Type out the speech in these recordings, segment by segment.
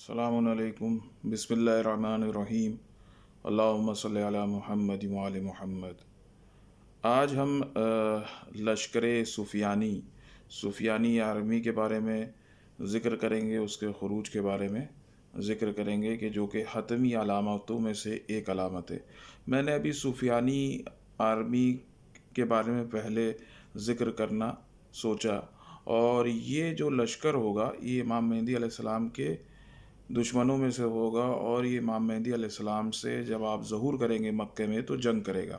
السلام علیکم، بسم اللہ الرحمن الرحیم، اللہم صلی علی محمد وآل محمد۔ آج ہم لشکر سفیانی آرمی کے بارے میں ذکر کریں گے، اس کے خروج کے بارے میں ذکر کریں گے کہ جو کہ حتمی علامتوں میں سے ایک علامت ہے۔ میں نے ابھی سفیانی آرمی کے بارے میں پہلے ذکر کرنا سوچا، اور یہ جو لشکر ہوگا یہ امام مہدی علیہ السلام کے دشمنوں میں سے ہوگا، اور یہ امام مہدی علیہ السلام سے جب آپ ظہور کریں گے مکے میں تو جنگ کرے گا۔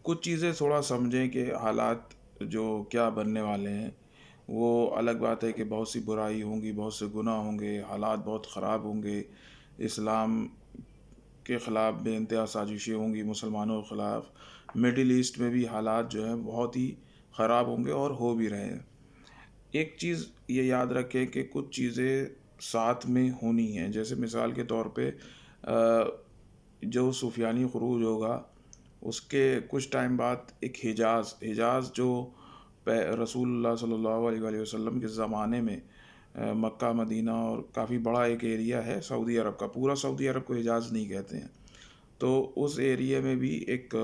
کچھ چیزیں تھوڑا سمجھیں کہ حالات جو کیا بننے والے ہیں۔ وہ الگ بات ہے کہ بہت سی برائی ہوں گی، بہت سے گناہ ہوں گے، حالات بہت خراب ہوں گے، اسلام کے خلاف بے انتہا سازشیں ہوں گی، مسلمانوں کے خلاف۔ مڈل ایسٹ میں بھی حالات جو ہیں بہت ہی خراب ہوں گے اور ہو بھی رہے ہیں۔ ایک چیز یہ یاد رکھیں کہ کچھ چیزیں ساتھ میں ہونی ہیں، جیسے مثال کے طور پہ جو سفیانی خروج ہوگا اس کے کچھ ٹائم بعد ایک حجاز جو رسول اللہ صلی اللہ علیہ وآلہ وسلم کے زمانے میں مکہ مدینہ اور کافی بڑا ایک ایریا ہے سعودی عرب کا، پورا سعودی عرب کو حجاز نہیں کہتے ہیں، تو اس ایریا میں بھی ایک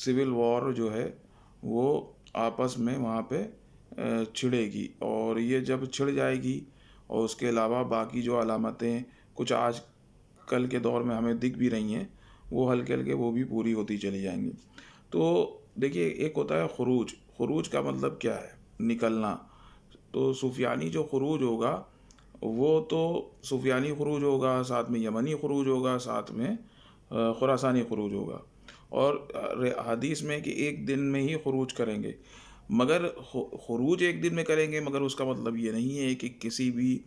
سول وار جو ہے وہ آپس میں وہاں پہ چھڑے گی، اور یہ جب چھڑ جائے گی اور اس کے علاوہ باقی جو علامتیں کچھ آج کل کے دور میں ہمیں دکھ بھی رہی ہیں، وہ ہلکے ہلکے وہ بھی پوری ہوتی چلی جائیں گی۔ تو دیکھیے، ایک ہوتا ہے خروج کا مطلب کیا ہے؟ نکلنا۔ تو سفیانی جو خروج ہوگا وہ تو سفیانی خروج ہوگا، ساتھ میں یمنی خروج ہوگا، ساتھ میں خراسانی خروج ہوگا، اور حدیث میں کہ ایک دن میں ہی خروج کریں گے۔ مگر خروج ایک دن میں کریں گے، مگر اس کا مطلب یہ نہیں ہے کہ کسی بھی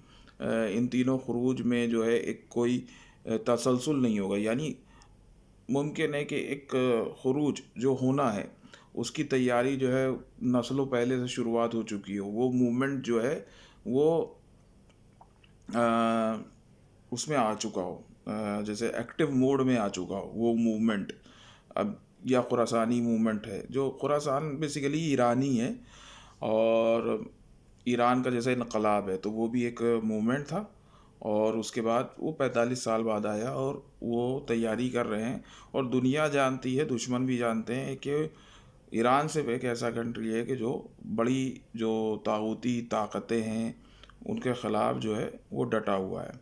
ان تینوں خروج میں جو ہے ایک کوئی تسلسل نہیں ہوگا۔ یعنی ممکن ہے کہ ایک خروج جو ہونا ہے اس کی تیاری جو ہے نسلوں پہلے سے شروعات ہو چکی ہو، وہ موومنٹ جو ہے وہ اس میں آ چکا ہو، جیسے ایکٹیو موڈ میں آ چکا ہو وہ موومنٹ۔ اب یا خراسانی موومنٹ ہے، جو خراسان بیسیکلی ایرانی ہے، اور ایران کا جیسے انقلاب ہے تو وہ بھی ایک موومنٹ تھا، اور اس کے بعد وہ 45 سال بعد آیا، اور وہ تیاری کر رہے ہیں، اور دنیا جانتی ہے، دشمن بھی جانتے ہیں کہ ایران صرف ایک ایسا کنٹری ہے کہ جو بڑی جو طاغوتی طاقتیں ہیں ان کے خلاف جو ہے وہ ڈٹا ہوا ہے۔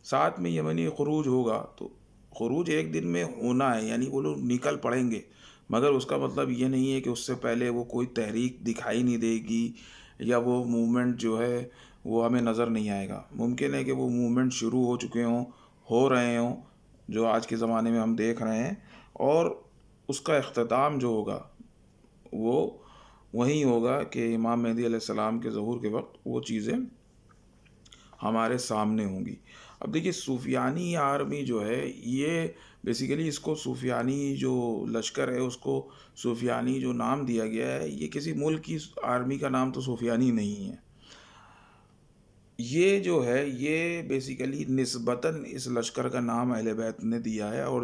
ساتھ میں یمنی خروج ہوگا، تو خروج ایک دن میں ہونا ہے، یعنی وہ لوگ نکل پڑیں گے، مگر اس کا مطلب یہ نہیں ہے کہ اس سے پہلے وہ کوئی تحریک دکھائی نہیں دے گی، یا وہ موومنٹ جو ہے وہ ہمیں نظر نہیں آئے گا۔ ممکن ہے کہ وہ موومنٹ شروع ہو چکے ہوں، ہو رہے ہوں، جو آج کے زمانے میں ہم دیکھ رہے ہیں، اور اس کا اختتام جو ہوگا وہ وہیں ہوگا کہ امام مہدی علیہ السلام کے ظہور کے وقت وہ چیزیں ہمارے سامنے ہوں گی۔ اب دیکھیے، سفیانی آرمی جو ہے یہ بیسیکلی اس کو سفیانی جو لشکر ہے اس کو سفیانی جو نام دیا گیا ہے، یہ کسی ملک کی آرمی کا نام تو سفیانی نہیں ہے۔ یہ جو ہے یہ بیسیکلی نسبتاً اس لشکر کا نام اہل بیت نے دیا ہے، اور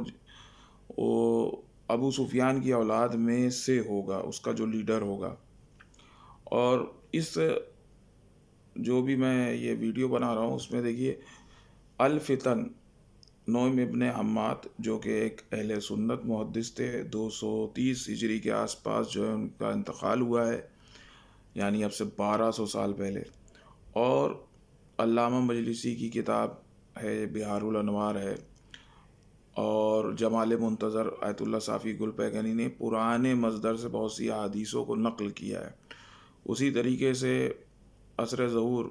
وہ ابو سفیان کی اولاد میں سے ہوگا، اس کا جو لیڈر ہوگا۔ اور اس جو بھی میں یہ ویڈیو بنا رہا ہوں اس میں دیکھیے، الفتن نعیم ابن حماد جو کہ ایک اہل سنت محدث تھے، 230 ہجری کے آس پاس جو ہے ان کا انتقال ہوا ہے، یعنی اب سے 1200 سال پہلے۔ اور علامہ مجلسی کی کتاب ہے بہار الانوار ہے، اور جمال منتظر آیت اللہ صافی گل پیگنی نے پرانے مصدر سے بہت سی احادیثوں کو نقل کیا ہے۔ اسی طریقے سے عصر ظہور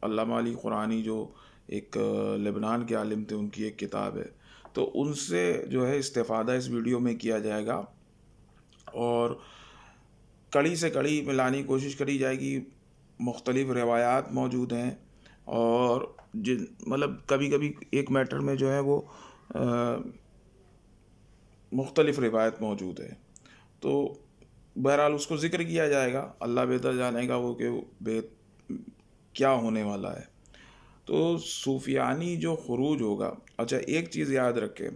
علامہ علی قرآنی جو ایک لبنان کے عالم تھے، ان کی ایک کتاب ہے، تو ان سے جو ہے استفادہ اس ویڈیو میں کیا جائے گا، اور کڑی سے کڑی ملانے کی کوشش کری جائے گی۔ مختلف روایات موجود ہیں، اور مطلب کبھی کبھی ایک میٹر میں جو ہے وہ مختلف روایت موجود ہے، تو بہرحال اس کو ذکر کیا جائے گا، اللہ بہتر جانے گا وہ کہ کیا ہونے والا ہے۔ تو سفیانی جو خروج ہوگا، اچھا ایک چیز یاد رکھیں،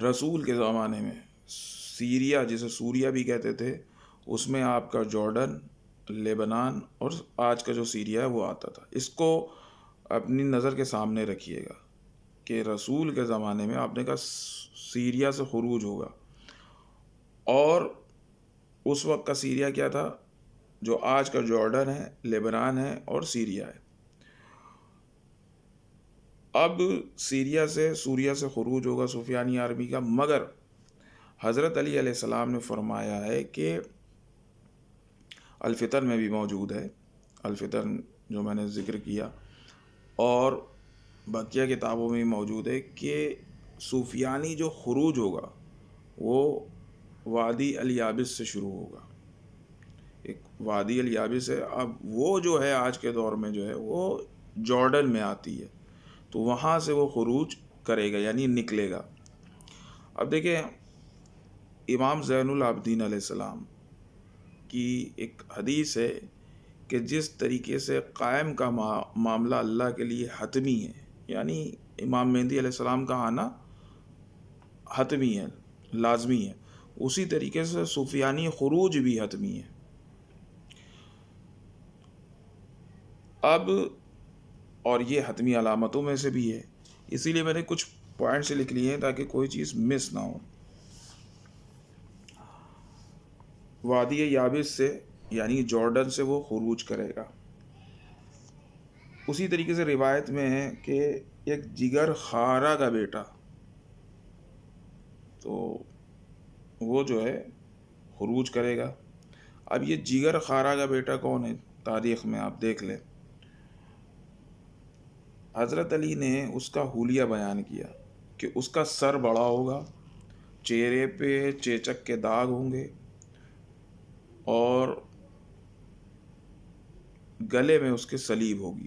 رسول کے زمانے میں سیریا، جسے سوریا بھی کہتے تھے، اس میں آپ کا جارڈن لیبنان اور آج کا جو سیریا ہے وہ آتا تھا. اس کو اپنی نظر کے سامنے رکھیے گا کہ رسول کے زمانے میں آپ نے کہا سیریا سے خروج ہوگا، اور اس وقت کا سیریا کیا تھا؟ جو آج کا جارڈن ہے، لیبنان ہے اور سیریا ہے. اب سوریا سے خروج ہوگا سفیانی آرمی کا، مگر حضرت علی علیہ السلام نے فرمایا ہے کہ الفتن میں بھی موجود ہے، الفتن جو میں نے ذکر کیا، اور بقیہ کتابوں میں بھی موجود ہے کہ سفیانی جو خروج ہوگا وہ وادی الیابس سے شروع ہوگا. ایک وادی الیابس ہے، اب وہ جو ہے آج کے دور میں جو ہے وہ جارڈن میں آتی ہے، تو وہاں سے وہ خروج کرے گا، یعنی نکلے گا. اب دیکھیں، امام زین العابدین علیہ السلام کی ایک حدیث ہے کہ جس طریقے سے قائم کا معاملہ اللہ کے لیے حتمی ہے، یعنی امام مہدی علیہ السلام کا آنا حتمی ہے، لازمی ہے، اسی طریقے سے سفیانی خروج بھی حتمی ہے. اب اور یہ حتمی علامتوں میں سے بھی ہے، اسی لیے میں نے کچھ پوائنٹس لکھ لیے ہیں تاکہ کوئی چیز مس نہ ہو. وادی یابس سے یعنی جارڈن سے وہ خروج کرے گا. اسی طریقے سے روایت میں ہے کہ ایک جگر خارا کا بیٹا، تو وہ جو ہے خروج کرے گا. اب یہ جگر خارا کا بیٹا کون ہے؟ تاریخ میں آپ دیکھ لیں، حضرت علی نے اس کا حلیہ بیان کیا کہ اس کا سر بڑا ہوگا، چہرے پہ چیچک کے داغ ہوں گے، اور گلے میں اس کے صلیب ہوگی.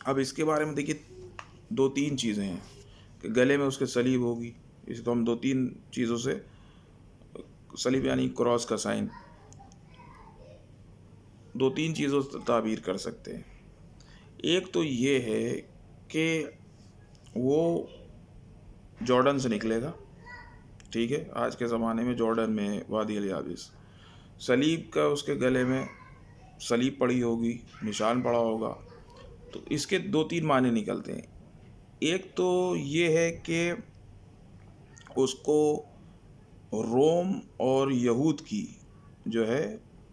اب اس کے بارے میں دیکھیے، دو تین چیزیں ہیں کہ گلے میں اس کے صلیب ہوگی. اس کو ہم دو تین چیزوں سے، صلیب یعنی کراس کا سائن، دو تین چیزوں سے تعبیر کر سکتے ہیں. ایک تو یہ ہے کہ وہ جارڈن سے نکلے گا، ٹھیک ہے، آج کے زمانے میں جارڈن میں وادی الیابس. صلیب کا اس کے گلے میں صلیب پڑی ہوگی، نشان پڑا ہوگا. تو اس کے دو تین معنی نکلتے ہیں. ایک تو یہ ہے کہ اس کو روم اور یہود کی جو ہے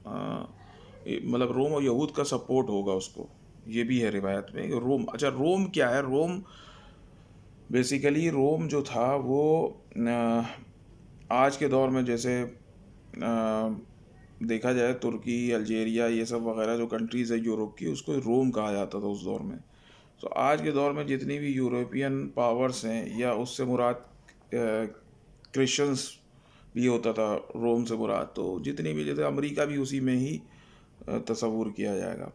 مطلب روم اور یہود کا سپورٹ ہوگا اس کو. یہ بھی ہے روایت میں. روم، اچھا روم کیا ہے؟ روم بیسیکلی روم جو تھا وہ آج کے دور میں جیسے دیکھا جائے ترکی، الجیریا، یہ سب وغیرہ جو کنٹریز ہے یورپ کی، اس کو روم کہا جاتا تھا اس دور میں. تو آج کے دور میں جتنی بھی یورپین پاورز ہیں، یا اس سے مراد کرسچنس بھی ہوتا تھا روم سے مراد، تو جتنی بھی، جیسے امریکہ بھی اسی میں ہی تصور کیا جائے گا.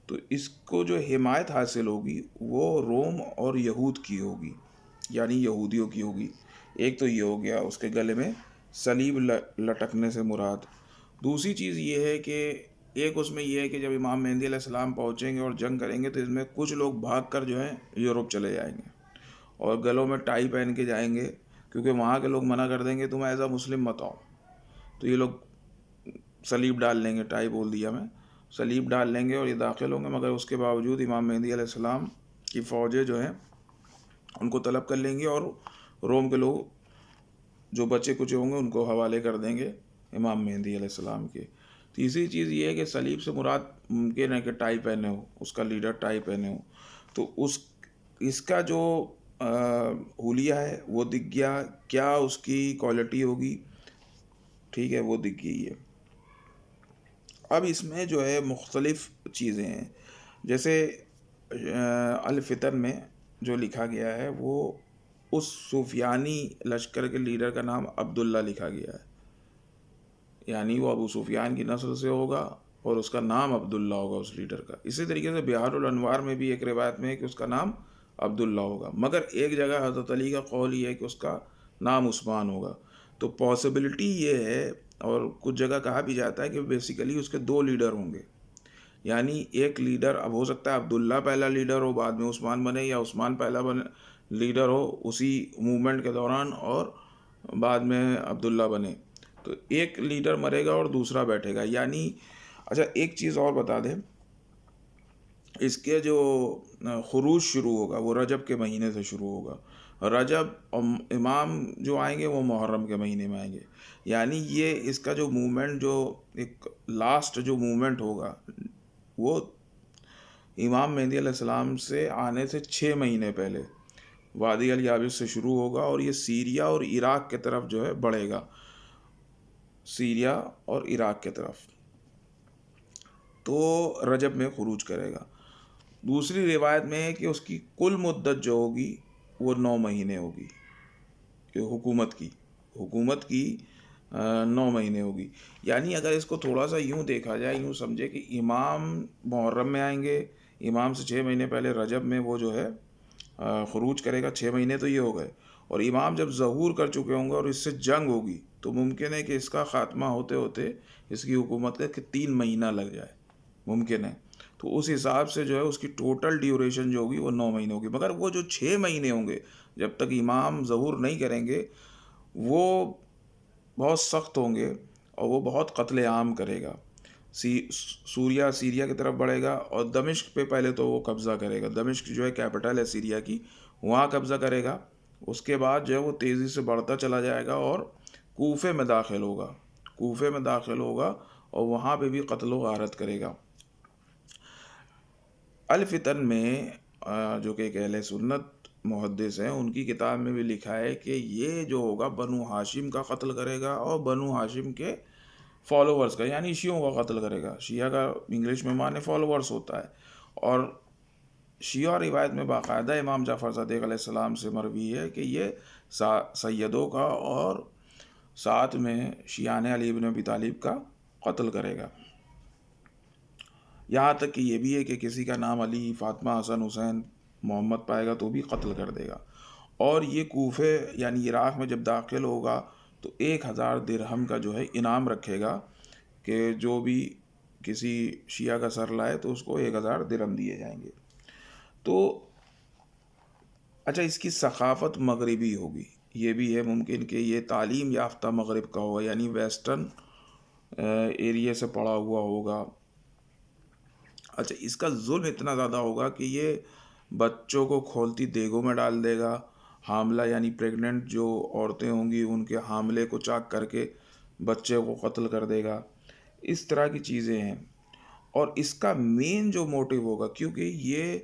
تو اس کو جو حمایت حاصل ہوگی وہ روم اور یہود کی ہوگی، یعنی یہودیوں کی ہوگی. ایک تو یہ ہو گیا اس کے گلے میں صلیب لٹکنے سے مراد. دوسری چیز یہ ہے کہ ایک اس میں یہ ہے کہ جب امام مہدی علیہ السلام پہنچیں گے اور جنگ کریں گے تو اس میں کچھ لوگ بھاگ کر جو ہیں یورپ چلے جائیں گے، اور گلوں میں ٹائی پہن کے جائیں گے، کیونکہ وہاں کے لوگ منع کر دیں گے تم ایز اے مسلم مت آؤ. تو یہ لوگ صلیب ڈال لیں گے، ٹائی بول دیا میں، صلیب ڈال لیں گے اور یہ داخل ہوں گے. مگر اس کے باوجود امام مہدی علیہ السلام کی فوجیں جو ہیں ان کو طلب کر لیں گے، اور روم کے لوگ جو بچے کچے ہوں گے ان کو حوالے کر دیں گے امام مہدی علیہ السلام کے. تیسری چیز یہ ہے کہ صلیب سے مراد ممکن ہے کہ ٹائی پہنے ہو، اس کا لیڈر ٹائی پہنے ہو. تو اس کا جو حلیہ ہے وہ دکھ گیا، کیا اس کی کوالٹی ہوگی، ٹھیک ہے، وہ دکھ گئی ہے. اب اس میں جو ہے مختلف چیزیں ہیں، جیسے الفتن میں جو لکھا گیا ہے وہ اس سفیانی لشکر کے لیڈر کا نام عبداللہ لکھا گیا ہے، یعنی وہ ابو سفیان کی نسل سے ہوگا اور اس کا نام عبداللہ ہوگا اس لیڈر کا. اسی طریقے سے بہار الانوار میں بھی ایک روایت میں ہے کہ اس کا نام عبداللہ ہوگا، مگر ایک جگہ حضرت علی کا قول یہ ہے کہ اس کا نام عثمان ہوگا. تو پاسبلٹی یہ ہے، اور کچھ جگہ کہا بھی جاتا ہے کہ بیسیکلی اس کے دو لیڈر ہوں گے، یعنی ایک لیڈر اب ہو سکتا ہے عبداللہ پہلا لیڈر ہو بعد میں عثمان بنے، یا عثمان پہلا لیڈر ہو اسی موومنٹ کے دوران اور بعد میں عبداللہ بنے. تو ایک لیڈر مرے گا اور دوسرا بیٹھے گا، یعنی اچھا ایک چیز اور بتا دیں، اس کے جو خروج شروع ہوگا وہ رجب کے مہینے سے شروع ہوگا. رجب امام جو آئیں گے وہ محرم کے مہینے میں آئیں گے. یعنی یہ اس کا جو موومنٹ، جو ایک لاسٹ جو موومنٹ ہوگا، وہ امام مہدی علیہ السلام سے آنے سے 6 مہینے پہلے وادی الیابس سے شروع ہوگا، اور یہ سیریا اور عراق کے طرف جو ہے بڑھے گا، سیریا اور عراق کے طرف، تو رجب میں خروج کرے گا. دوسری روایت میں ہے کہ اس کی کل مدت جو ہوگی وہ 9 مہینے ہوگی، کہ حکومت کی 9 مہینے ہوگی. یعنی اگر اس کو تھوڑا سا یوں دیکھا جائے، یوں سمجھے کہ امام محرم میں آئیں گے، امام سے 6 مہینے پہلے رجب میں وہ جو ہے خروج کرے گا. 6 مہینے تو یہ ہو گئے، اور امام جب ظہور کر چکے ہوں گے اور اس سے جنگ ہوگی تو ممکن ہے کہ اس کا خاتمہ ہوتے ہوتے اس کی حکومت کا کہ 3 مہینہ لگ جائے، ممکن ہے. تو اس حساب سے جو ہے اس کی ٹوٹل ڈیوریشن جو ہوگی وہ 9 مہینے ہوگی. مگر وہ جو 6 مہینے ہوں گے جب تک امام ظہور نہیں کریں گے، وہ بہت سخت ہوں گے، اور وہ بہت قتل عام کرے گا. سیریا کی طرف بڑھے گا، اور دمشق پہ پہلے تو وہ قبضہ کرے گا. دمشق جو ہے کیپٹل ہے سیریا کی، وہاں قبضہ کرے گا. اس کے بعد جو ہے وہ تیزی سے بڑھتا چلا جائے گا اور کوفے میں داخل ہوگا اور وہاں پہ بھی قتل و غارت کرے گا. الفتن میں جو کہ ایک اہل سنت محدث ہیں، ان کی کتاب میں بھی لکھا ہے کہ یہ جو ہوگا بنو ہاشم کا قتل کرے گا، اور بنو ہاشم کے فالوورز کا، یعنی شیعوں کا قتل کرے گا. شیعہ کا انگلش میں معنی فالوورز ہوتا ہے. اور شیعہ روایت میں باقاعدہ امام جعفر صادق علیہ السلام سے مروی ہے کہ یہ سیدوں کا اور ساتھ میں شیعان علی بن ابی طالب کا قتل کرے گا. یہاں تک کہ یہ بھی ہے کہ کسی کا نام علی، فاطمہ، حسن، حسین، محمد پائے گا تو بھی قتل کر دے گا. اور یہ کوفے یعنی عراق میں جب داخل ہوگا تو 1000 درہم کا جو ہے انعام رکھے گا، کہ جو بھی کسی شیعہ کا سر لائے تو اس کو 1000 درہم دیے جائیں گے. تو اچھا اس کی ثقافت مغربی ہوگی. یہ بھی ہے ممکن کہ یہ تعلیم یافتہ مغرب کا ہوگا، یعنی ویسٹرن ایریے سے پڑا ہوا ہوگا. اچھا اس کا ظلم اتنا زیادہ ہوگا کہ یہ بچوں کو کھولتی دیگوں میں ڈال دے گا. حاملہ یعنی پریگننٹ جو عورتیں ہوں گی ان کے حاملے کو چاک کر کے بچے کو قتل کر دے گا. اس طرح کی چیزیں ہیں. اور اس کا مین جو موٹیو ہوگا، کیونکہ یہ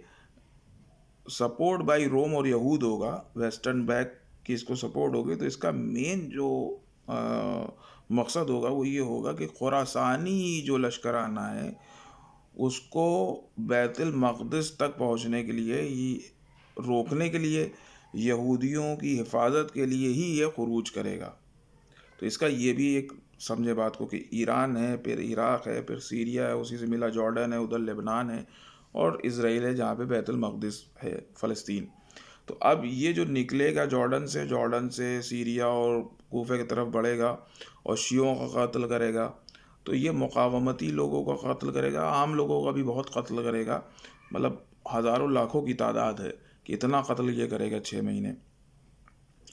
سپورٹ بائی روم اور یہود ہوگا، ویسٹرن بیک کی اس کو سپورٹ ہوگی، تو اس کا مین جو مقصد ہوگا وہ یہ ہوگا کہ خراسانی جو لشکرانہ ہے اس کو بیت المقدس تک پہنچنے کے لیے، روکنے کے لیے، یہودیوں کی حفاظت کے لیے ہی یہ خروج کرے گا. تو اس کا یہ بھی ایک سمجھے بات کو کہ ایران ہے، پھر عراق ہے، پھر سیریا ہے، اسی سے ملا جارڈن ہے، ادھر لبنان ہے، اور اسرائیل ہے جہاں پہ بیت المقدس ہے، فلسطین. تو اب یہ جو نکلے گا جارڈن سے سیریا اور کوفے کی طرف بڑھے گا اور شیعوں کا قتل کرے گا. تو یہ مقاومتی لوگوں کا قتل کرے گا، عام لوگوں کا بھی بہت قتل کرے گا. مطلب ہزاروں لاکھوں کی تعداد ہے کہ اتنا قتل یہ کرے گا 6 مہینے.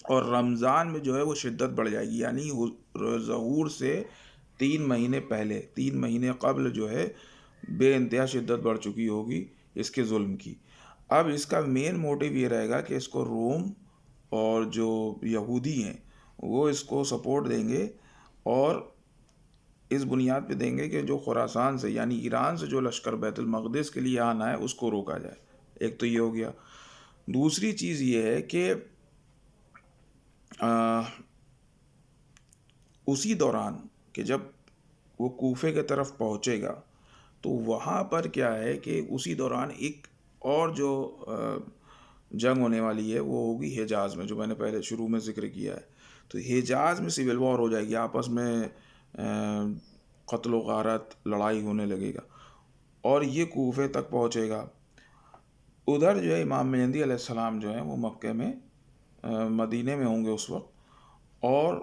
اور رمضان میں جو ہے وہ شدت بڑھ جائے گی، یعنی ظہور سے 3 مہینے پہلے، 3 مہینے قبل جو ہے بے انتہا شدت بڑھ چکی ہوگی اس کے ظلم کی. اب اس کا مین موٹیو یہ رہے گا کہ اس کو روم اور جو یہودی ہیں وہ اس کو سپورٹ دیں گے، اور اس بنیاد پہ دیں گے کہ جو خراسان سے یعنی ایران سے جو لشکر بیت المقدس کے لیے آنا ہے اس کو روکا جائے. ایک تو یہ ہو گیا. دوسری چیز یہ ہے کہ اسی دوران کہ جب وہ کوفے کی طرف پہنچے گا تو وہاں پر کیا ہے کہ اسی دوران ایک اور جو جنگ ہونے والی ہے وہ ہوگی حجاز میں، جو میں نے پہلے شروع میں ذکر کیا ہے. تو حجاز میں سول وار ہو جائے گی، آپس میں قتل و غارت، لڑائی ہونے لگے گا، اور یہ کوفے تک پہنچے گا. ادھر جو ہے امام مہدی علیہ السلام جو ہیں وہ مکہ میں، مدینے میں ہوں گے اس وقت. اور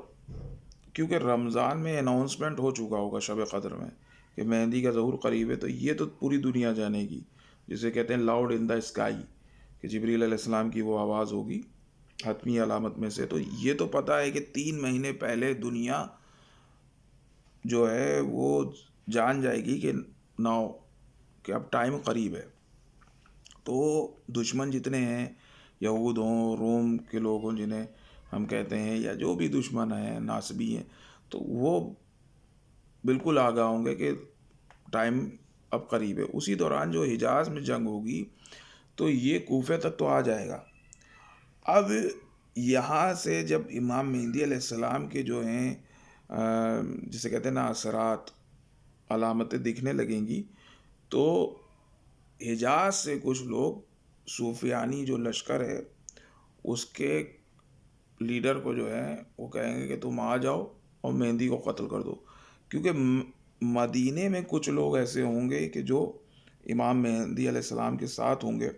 کیونکہ رمضان میں اناؤنسمنٹ ہو چکا ہوگا شب قدر میں کہ مہدی کا ظہور قریب ہے، تو یہ تو پوری دنیا جانے گی، جسے کہتے ہیں لاؤڈ ان دا اسکائی، کہ جبریل علیہ السلام کی وہ آواز ہوگی حتمی علامت میں سے. تو یہ تو پتہ ہے کہ 3 مہینے پہلے دنیا جو ہے وہ جان جائے گی کہ ناؤ کہ اب ٹائم قریب ہے، تو دشمن جتنے ہیں، یہود ہوں، روم کے لوگ ہوں جنہیں ہم کہتے ہیں، یا جو بھی دشمن ہیں، ناصبی ہیں، تو وہ بالکل آگاہ ہوں گے کہ ٹائم اب قریب ہے۔ اسی دوران جو حجاز میں جنگ ہوگی تو یہ کوفے تک تو آ جائے گا۔ اب یہاں سے جب امام مہدی علیہ السلام کے جو ہیں جسے کہتے ہیں نا اثرات، علامتیں دکھنے لگیں گی، تو حجاز سے کچھ لوگ، سفیانی جو لشکر ہے اس کے لیڈر کو جو ہے وہ کہیں گے کہ تم آ جاؤ اور مہندی کو قتل کر دو، کیونکہ مدینے میں کچھ لوگ ایسے ہوں گے کہ جو امام مہدی علیہ السلام کے ساتھ ہوں گے،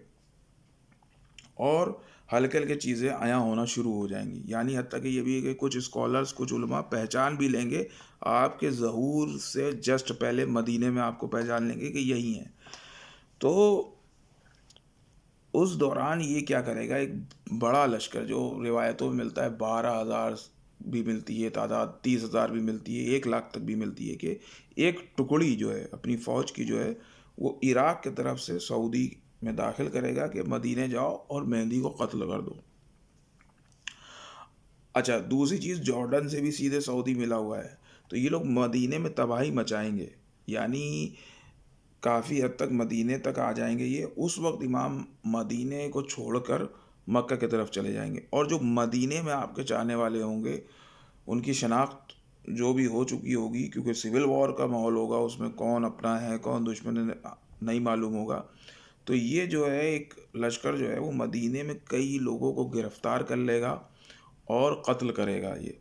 اور ہلکے ہلکے چیزیں عیاں ہونا شروع ہو جائیں گی، یعنی حتیٰ کہ یہ بھی ہے کہ کچھ اسکالرز، کچھ علماء پہچان بھی لیں گے آپ کے ظہور سے جسٹ پہلے، مدینے میں آپ کو پہچان لیں گے کہ یہی ہیں۔ تو اس دوران یہ کیا کرے گا، ایک بڑا لشکر جو روایتوں میں ملتا ہے 12,000 بھی ملتی ہے تعداد، 30,000 بھی ملتی ہے، 1,00,000 تک بھی ملتی ہے، کہ ایک ٹکڑی جو ہے اپنی فوج کی جو ہے وہ عراق کی طرف سے سعودی میں داخل کرے گا کہ مدینے جاؤ اور مہندی کو قتل کر دو۔ اچھا، دوسری چیز، جارڈن سے بھی سیدھے سعودی ملا ہوا ہے، تو یہ لوگ مدینے میں تباہی مچائیں گے، یعنی کافی حد تک مدینے تک آ جائیں گے۔ یہ اس وقت امام مدینے کو چھوڑ کر مکہ کی طرف چلے جائیں گے، اور جو مدینے میں آپ کے چاہنے والے ہوں گے ان کی شناخت جو بھی ہو چکی ہوگی، کیونکہ سول وار کا ماحول ہوگا، اس میں کون اپنا ہے کون دشمن ہے نہیں معلوم ہوگا، تو یہ جو ہے ایک لشکر جو ہے وہ مدینے میں کئی لوگوں کو گرفتار کر لے گا اور قتل کرے گا۔ یہ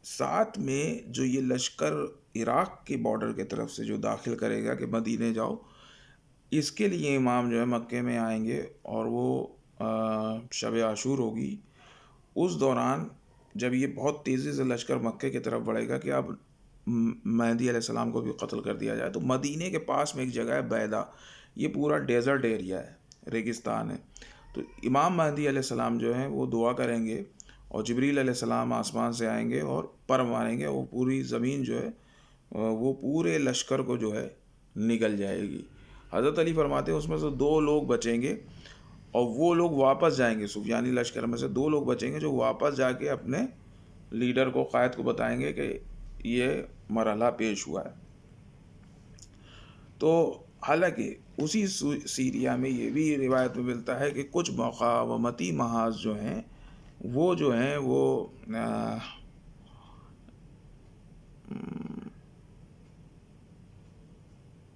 ساتھ میں جو یہ لشکر عراق کے بارڈر کی طرف سے جو داخل کرے گا کہ مدینے جاؤ، اس کے لیے امام جو ہے مکے میں آئیں گے، اور وہ شب عاشور ہوگی، اس دوران جب یہ بہت تیزی سے لشکر مکے کی طرف بڑھے گا کہ اب مہدی علیہ السلام کو بھی قتل کر دیا جائے، تو مدینے کے پاس میں ایک جگہ ہے بیدا، یہ پورا ڈیزرٹ ایریا ہے، ریگستان ہے، تو امام مہدی علیہ السلام جو ہیں وہ دعا کریں گے، اور جبریل علیہ السلام آسمان سے آئیں گے اور پر ماریں گے، وہ پوری زمین جو ہے وہ پورے لشکر کو جو ہے نگل جائے گی۔ حضرت علی فرماتے ہیں اس میں سے 2 لوگ بچیں گے، اور وہ لوگ واپس جائیں گے، سفیانی لشکر میں سے 2 لوگ بچیں گے جو واپس جا کے اپنے لیڈر کو، قائد کو بتائیں گے کہ یہ مرحلہ پیش ہوا ہے۔ تو حالانکہ اسی سیریا میں یہ بھی روایت میں ملتا ہے کہ کچھ مقاومتی محاذ جو ہیں وہ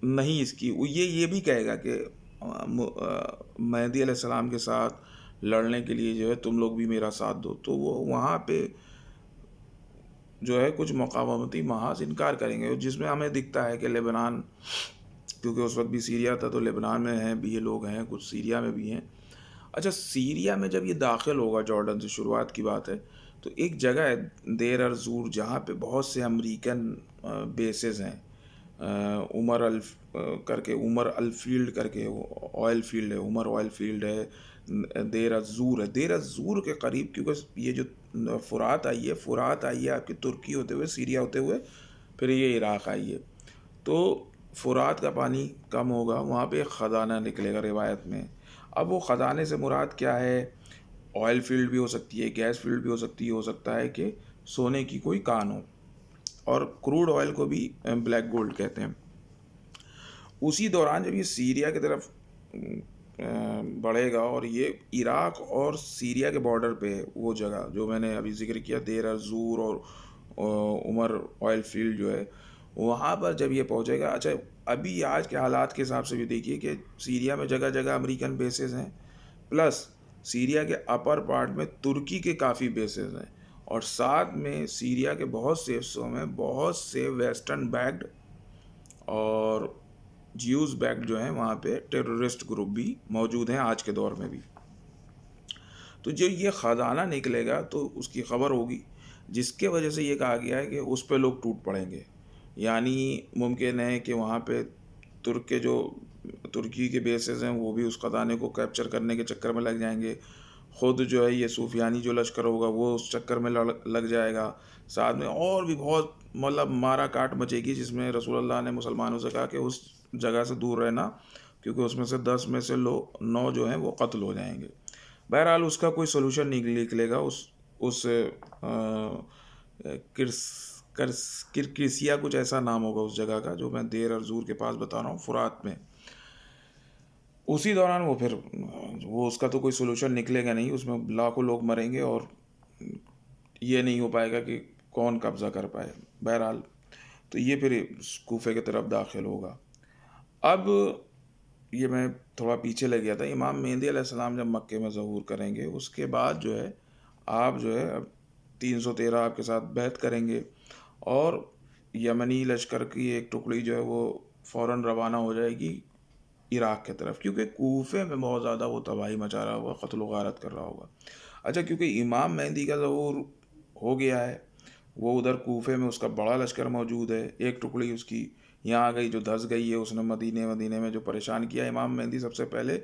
نہیں، اس کی یہ بھی کہے گا کہ مہدی علیہ السلام کے ساتھ لڑنے کے لیے جو ہے تم لوگ بھی میرا ساتھ دو، تو وہ وہاں پہ جو ہے کچھ مقاومتی محاذ انکار کریں گے، جس میں ہمیں دکھتا ہے کہ لبنان، کیونکہ اس وقت بھی سیریا تھا، تو لبنان میں ہیں بھی یہ لوگ ہیں، کچھ سیریا میں بھی ہیں۔ اچھا، سیریا میں جب یہ داخل ہوگا، جارڈن سے شروعات کی بات ہے، تو ایک جگہ ہے دیر الزور، جہاں پہ بہت سے امریکن بیسز ہیں، عمر عمر الفیلڈ کر کے آئل فیلڈ ہے، عمر آئل فیلڈ ہے، دیر الزور ہے، دیر الزور کے قریب، کیونکہ یہ جو فرات آئی ہے آپ کی ترکی ہوتے ہوئے، سیریا ہوتے ہوئے، پھر یہ عراق آئی ہے، تو فرات کا پانی کم ہوگا، وہاں پہ ایک خزانہ نکلے گا روایت میں۔ اب وہ خزانے سے مراد کیا ہے؟ آئل فیلڈ بھی ہو سکتی ہے، گیس فیلڈ بھی ہو سکتی ہے، ہو سکتا ہے کہ سونے کی کوئی کان ہو، اور کروڈ آئل کو بھی بلیک گولڈ کہتے ہیں۔ اسی دوران جب یہ سیریا کی طرف بڑھے گا، اور یہ عراق اور سیریا کے بارڈر پہ ہے، وہ جگہ جو میں نے ابھی ذکر کیا، دیر الزور اور عمر آئل فیلڈ جو ہے، وہاں پر جب یہ پہنچے گا، اچھا ابھی آج کے حالات کے حساب سے بھی دیکھیے کہ سیریا میں جگہ جگہ امریکن بیسز ہیں، پلس سیریا کے اپر پارٹ میں ترکی کے کافی بیسز ہیں، اور ساتھ میں سیریا کے بہت سے حصوں میں بہت سے ویسٹرن بیکڈ اور جیوز بیکڈ جو ہیں وہاں پہ ٹیررسٹ گروپ بھی موجود ہیں آج کے دور میں بھی۔ تو جو یہ خزانہ نکلے گا تو اس کی خبر ہوگی، جس کے وجہ سے یہ کہا گیا ہے کہ اس پہ لوگ ٹوٹ پڑیں گے، یعنی ممکن ہے کہ وہاں پہ ترکی کے بیسز ہیں وہ بھی اس خزانے کو کیپچر کرنے کے چکر میں لگ جائیں گے، خود جو ہے یہ صوفیانی جو لشکر ہوگا وہ اس چکر میں لگ جائے گا. ساتھ میں اور بھی بہت مطلب مارا کاٹ مچے گی، جس میں رسول اللہ نے مسلمانوں سے کہا کہ اس جگہ سے دور رہنا، کیونکہ اس میں سے 10 میں سے 9 جو ہیں وہ قتل ہو جائیں گے. بہرحال اس کا کوئی سولوشن نکلے گا. اس کرس کرکرسیا کچھ ایسا نام ہوگا اس جگہ کا، جو میں دیر اور زور کے پاس بتا رہا ہوں، فرات میں. اسی دوران وہ اس کا تو کوئی سولوشن نکلے گا نہیں، اس میں لاکھوں لوگ مریں گے اور یہ نہیں ہو پائے گا کہ کون قبضہ کر پائے. بہرحال تو یہ پھر کوفے کی طرف داخل ہوگا. اب یہ میں تھوڑا پیچھے لگ گیا تھا. امام مہدی علیہ السلام جب مکے میں ظہور کریں گے، اس کے بعد جو ہے آپ جو ہے 313 آپ کے ساتھ بیعت کریں گے، اور یمنی لشکر کی ایک ٹکڑی جو ہے وہ فوراً روانہ ہو جائے گی عراق کی طرف، کیونکہ کوفے میں بہت زیادہ وہ تباہی مچا رہا ہوگا، قتل و غارت کر رہا ہوگا. اچھا، کیونکہ امام مہدی کا ظہور ہو گیا ہے، وہ ادھر کوفے میں اس کا بڑا لشکر موجود ہے، ایک ٹکڑی اس کی یہاں آ گئی جو دھس گئی ہے. اس نے مدینے میں جو پریشان کیا. امام مہدی سب سے پہلے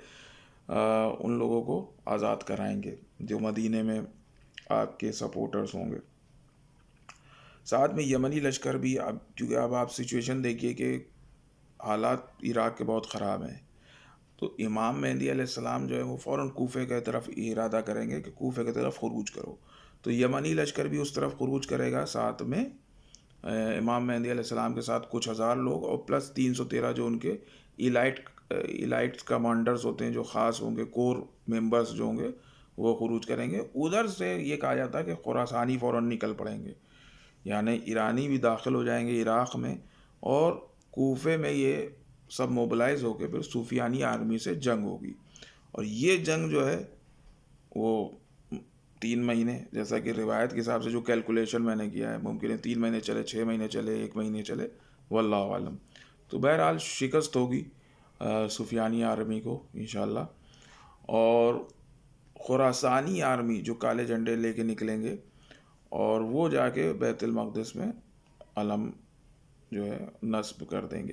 ان لوگوں کو آزاد کرائیں گے جو مدینے میں آپ کے سپورٹرز ہوں گے. ساتھ میں یمنی لشکر بھی، اب کیونکہ اب آپ سچویشن دیکھیے کہ حالات عراق کے بہت خراب ہیں، تو امام مہدی علیہ السلام جو ہے وہ فوراً کوفے کی طرف ارادہ کریں گے کہ کوفے کی طرف خروج کرو. تو یمنی لشکر بھی اس طرف خروج کرے گا، ساتھ میں امام مہدی علیہ السلام کے ساتھ کچھ ہزار لوگ، اور پلس 313 جو ان کے ایلائٹ کمانڈرز ہوتے ہیں، جو خاص ہوں گے، کور ممبرز جو ہوں گے، وہ خروج کریں گے. ادھر سے یہ کہا جاتا ہے کہ خراسانی فوراً نکل پڑیں گے، یعنی ایرانی بھی داخل ہو جائیں گے عراق میں، اور کوفے میں یہ سب موبلائز ہو کے پھر صوفیانی آرمی سے جنگ ہوگی. اور یہ جنگ جو ہے وہ 3 مہینے، جیسا کہ روایت کے حساب سے جو کیلکولیشن میں نے کیا ہے، ممکن ہے 3 مہینے چلے، 6 مہینے چلے، 1 مہینے چلے، واللہ عالم. تو بہرحال شکست ہوگی صوفیانی آرمی کو انشاءاللہ. اور خراسانی آرمی جو کالے جھنڈے لے کے نکلیں گے، اور وہ جا کے بیت المقدس میں علم جو ہے نصب کر دیں گے.